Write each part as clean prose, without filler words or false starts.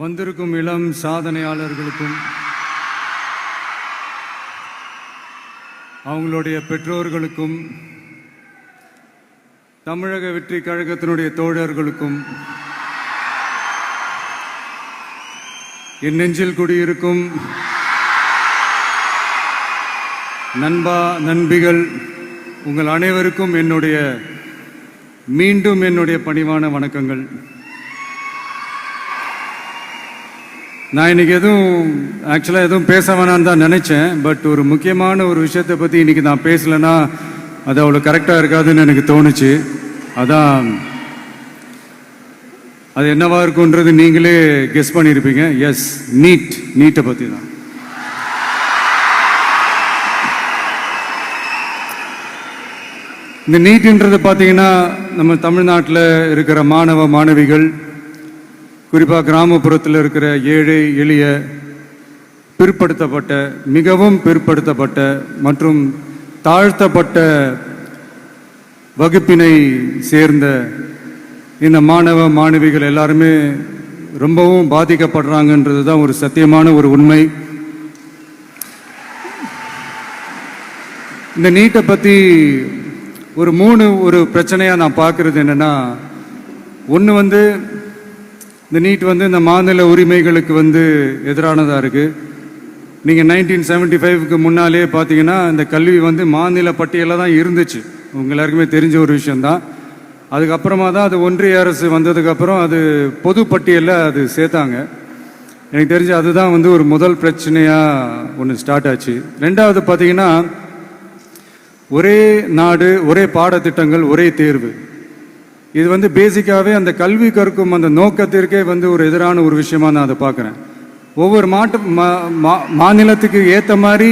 வந்திருக்கும் இளம் சாதனையாளர்களுக்கும் அவங்களுடைய பெற்றோர்களுக்கும் தமிழக வெற்றி கழகத்தினுடைய தோழர்களுக்கும் என் நெஞ்சில் குடியிருக்கும் நண்பா நண்பிகள் உங்கள் அனைவருக்கும் மீண்டும் என்னுடைய பணிவான வணக்கங்கள். நான் இன்னைக்கு எதுவும் பேச வேணான்னு தான் நினைச்சேன். பட் ஒரு முக்கியமான ஒரு விஷயத்தை பற்றி இன்னைக்கு நான் பேசலைன்னா அது அவ்வளோ கரெக்டாக இருக்காதுன்னு எனக்கு தோணுச்சு. அதான் அது என்னவா இருக்குன்றது நீங்களே கெஸ் பண்ணியிருப்பீங்க. எஸ், நீட்டை பற்றி தான். இந்த நீட்ன்றது பார்த்தீங்கன்னா நம்ம தமிழ்நாட்டில் இருக்கிற மாணவ மாணவிகள், குறிப்பாக கிராமப்புறத்தில் இருக்கிற ஏழை எளிய பிற்படுத்தப்பட்ட, மிகவும் பிற்படுத்தப்பட்ட மற்றும் தாழ்த்தப்பட்ட வகுப்பினை சேர்ந்த இந்த மாணவ மாணவிகள் எல்லாருமே ரொம்பவும் பாதிக்கப்படுறாங்கன்றது தான் ஒரு சத்தியமான ஒரு உண்மை. இந்த நீட்டை பற்றி ஒரு பிரச்சனையாக நான் பார்க்குறது என்னென்னா, ஒன்று இந்த நீட் இந்த மாநில உரிமைகளுக்கு எதிரானதாக இருக்குது. நீங்கள் 1975க்கு முன்னாலே பார்த்தீங்கன்னா இந்த கல்வி மாநில பட்டியலில் தான் இருந்துச்சு. உங்கள் எல்லாருக்குமே தெரிஞ்ச ஒரு விஷயந்தான். அதுக்கப்புறமா தான் அது ஒன்றிய அரசு வந்ததுக்கப்புறம் அது பொது பட்டியலில் அது சேர்த்தாங்க. எனக்கு தெரிஞ்சு அதுதான் ஒரு முதல் பிரச்சனையாக ஒன்று ஸ்டார்ட் ஆச்சு. ரெண்டாவது பார்த்தீங்கன்னா, ஒரே நாடு, ஒரே பாடத்திட்டங்கள், ஒரே தேர்வு. இது பேசிக்காகவே அந்த கல்வி கற்கும் அந்த நோக்கத்திற்கே ஒரு எதிரான ஒரு விஷயமா நான் அதை பார்க்குறேன். ஒவ்வொரு மாநிலத்துக்கு ஏற்ற மாதிரி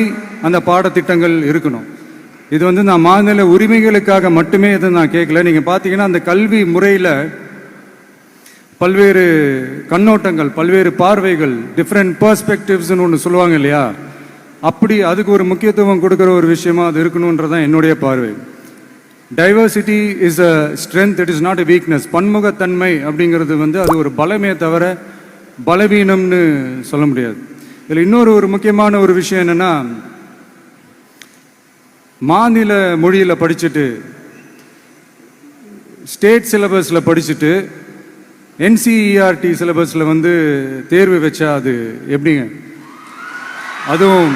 அந்த பாடத்திட்டங்கள் இருக்கணும். இது நான் மாநில உரிமைகளுக்காக மட்டுமே இதை நான் கேட்கல. நீங்கள் பார்த்தீங்கன்னா அந்த கல்வி முறையில் பல்வேறு கண்ணோட்டங்கள், பல்வேறு பார்வைகள், டிஃப்ரெண்ட் பர்ஸ்பெக்டிவ்ஸ்னு ஒன்று சொல்லுவாங்க இல்லையா, அப்படி அதுக்கு ஒரு முக்கியத்துவம் கொடுக்குற ஒரு விஷயமா அது இருக்கணுன்றதான் என்னுடைய பார்வை. Diversity is a strength, it is not a weakness. பன்முகத்தன்மை அப்படிங்கிறது அது ஒரு பலமே தவிர பலவீனம்னு சொல்ல முடியாது. இதில் இன்னொரு முக்கியமான ஒரு விஷயம் என்னென்னா, மாநில மொழியில் படிச்சுட்டு ஸ்டேட் சிலபஸில் படிச்சுட்டு என்சிஇஆர்டி சிலபஸில் தேர்வு வச்சா அது எப்படிங்க? அதுவும்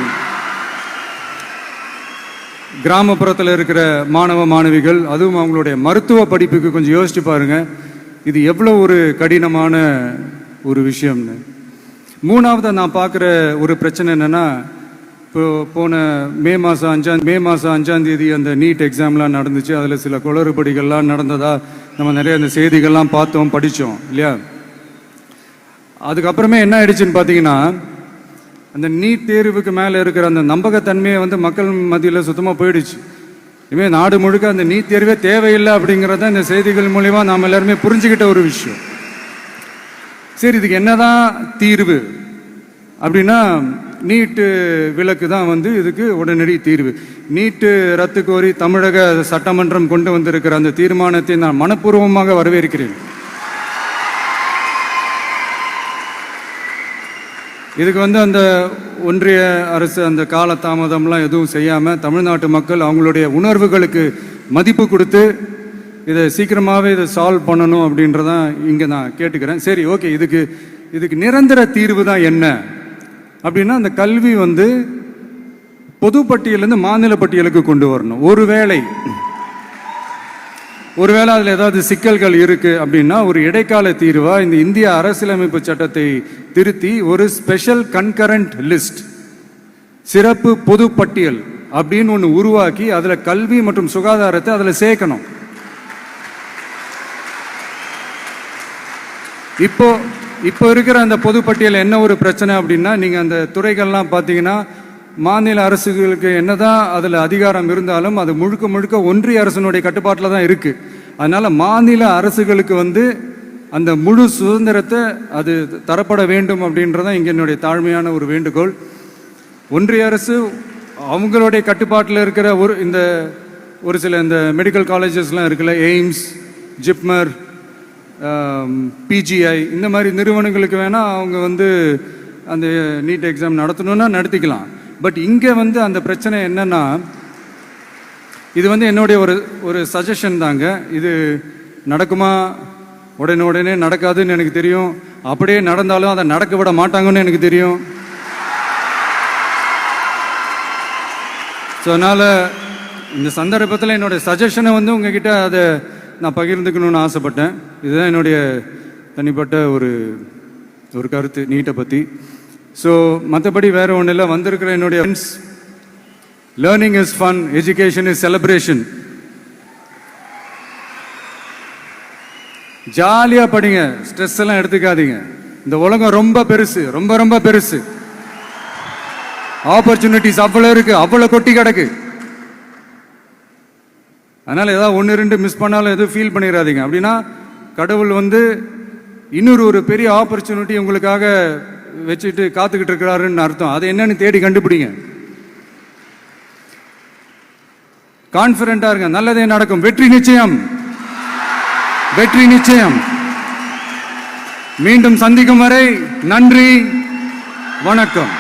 கிராமப்புறத்தில் இருக்கிற மாணவ மாணவிகள், அதுவும் அவங்களுடைய மருத்துவ படிப்புக்கு கொஞ்சம் யோசிச்சு பாருங்க, இது எவ்வளோ ஒரு கடினமான ஒரு விஷயம்னு. மூணாவது நான் பார்க்குற ஒரு பிரச்சனை என்னென்னா, இப்போ போன மே மாதம் 5ஆம் தேதி அந்த நீட் எக்ஸாம்லாம் நடந்துச்சு. அதில் சில குளறுபடிகள்லாம் நடந்ததா நம்ம நிறைய அந்த செய்திகள்லாம் பார்த்தோம், படித்தோம் இல்லையா. அதுக்கப்புறமே என்ன ஆயிடுச்சுன்னு பார்த்தீங்கன்னா, அந்த நீட் தேர்வுக்கு மேலே இருக்கிற அந்த நம்பகத்தன்மையை மக்கள் மத்தியில் சுத்தமாக போயிடுச்சு. இனிமேல் நாடு முழுக்க அந்த நீட் தேர்வே தேவையில்லை அப்படிங்கிறத இந்த செய்திகள் மூலிமா நாம் எல்லாருமே புரிஞ்சுக்கிட்ட ஒரு விஷயம். சரி, இதுக்கு என்னதான் தீர்வு அப்படின்னா, நீட்டு விலக்கு தான் இதுக்கு உடனடி தீர்வு. நீட்டு ரத்து கோரி தமிழக சட்டமன்றம் கொண்டு வந்திருக்கிற அந்த தீர்மானத்தை நான் மனப்பூர்வமாக வரவேற்கிறேன். இதுக்கு அந்த ஒன்றிய அரசு அந்த கால தாமதம்லாம் எதுவும் செய்யாமல் தமிழ்நாட்டு மக்கள் அவங்களுடைய உணர்வுகளுக்கு மதிப்பு கொடுத்து இதை சீக்கிரமாகவே இதை சால்வ் பண்ணணும் அப்படின்றதான் இங்கே நான் கேட்டுக்கிறேன். சரி, ஓகே, இதுக்கு நிரந்தர தீர்வு தான் என்ன அப்படின்னா, அந்த கல்வி பொது பட்டியலேருந்து மாநில பட்டியலுக்கு கொண்டு வரணும். ஒருவேளை அதில் ஏதாவது சிக்கல்கள் இருக்கு அப்படின்னா ஒரு இடைக்கால தீர்வா இந்த இந்திய அரசியலமைப்பு சட்டத்தை திருத்தி ஒரு ஸ்பெஷல் கன்கரண்ட் லிஸ்ட், சிறப்பு பொது பட்டியல் அப்படின்னு ஒன்று உருவாக்கி அதில் கல்வி மற்றும் சுகாதாரத்தை அதில் சேர்க்கணும். இப்போ இருக்கிற அந்த பொது பட்டியல் என்ன ஒரு பிரச்சனை அப்படின்னா, நீங்கள் அந்த துறைகள்லாம் பார்த்தீங்கன்னா மாநில அரசுகளுக்கு என்னதான் அதில் அதிகாரம் இருந்தாலும் அது முழுக்க ஒன்றிய அரசினுடைய கட்டுப்பாட்டில் தான் இருக்குது. அதனால் மாநில அரசுகளுக்கு அந்த முழு சுதந்திரத்தை அது தரப்பட வேண்டும் அப்படின்றதான் இங்கே என்னுடைய தாழ்மையான ஒரு வேண்டுகோள். ஒன்றிய அரசு அவங்களுடைய கட்டுப்பாட்டில் இருக்கிற ஒரு சில இந்த மெடிக்கல் காலேஜஸ்லாம் இருக்குல்ல, எய்ம்ஸ், ஜிப்மர், பிஜிஐ இந்த மாதிரி நிறுவனங்களுக்கு வேணால் அவங்க வந்து அந்த நீட் எக்ஸாம் நடத்தணும்னா நடத்திக்கலாம். பட் இங்கே வந்து அந்த பிரச்சனை என்னன்னா, இது வந்து என்னுடைய ஒரு சஜஷன் தாங்க. இது நடக்குமா? உடனே நடக்காதுன்னு எனக்கு தெரியும். அப்படியே நடந்தாலும் அதை நடக்க விட மாட்டாங்கன்னு எனக்கு தெரியும். ஸோ அதனால் இந்த சந்தர்ப்பத்தில் என்னுடைய சஜஷனை வந்து உங்ககிட்ட அதை நான் பகிர்ந்துக்கணும்னு ஆசைப்பட்டேன். இதுதான் என்னுடைய தனிப்பட்ட ஒரு கருத்து நீட்டை பற்றி. ஸோ மற்றபடி வேறு ஒன்றும் இல்லை. வந்திருக்கிற என்னுடைய friends, learning is fun, education is celebration. ஜாலியாக படிங்க, ஸ்ட்ரெஸ் எல்லாம் எடுத்துக்காதீங்க. இந்த உலகம் ரொம்ப பெருசு, ரொம்ப ரொம்ப பெருசு. ஆப்பர்ச்சுனிட்டிஸ் அவ்வளோ இருக்கு, அவ்வளோ கொட்டி கிடக்கு. அதனால ஏதாவது 1-2 மிஸ் பண்ணாலும் எதுவும் ஃபீல் பண்ணிடாதீங்க. அப்படின்னா கடவுள் வந்து இன்னொரு பெரிய ஆப்பர்ச்சுனிட்டி உங்களுக்காக வச்சுட்டு காத்துக்கிட்டு இருக்கிறாருன்னு அர்த்தம். அது என்னன்னு தேடி கண்டுபிடிங்க. கான்ஃபிடென்ட்டா இருங்க, நல்லதே நடக்கும். வெற்றி நிச்சயம், வெற்றி நிச்சயம். மீண்டும் சந்திக்கும் வரை நன்றி, வணக்கம்.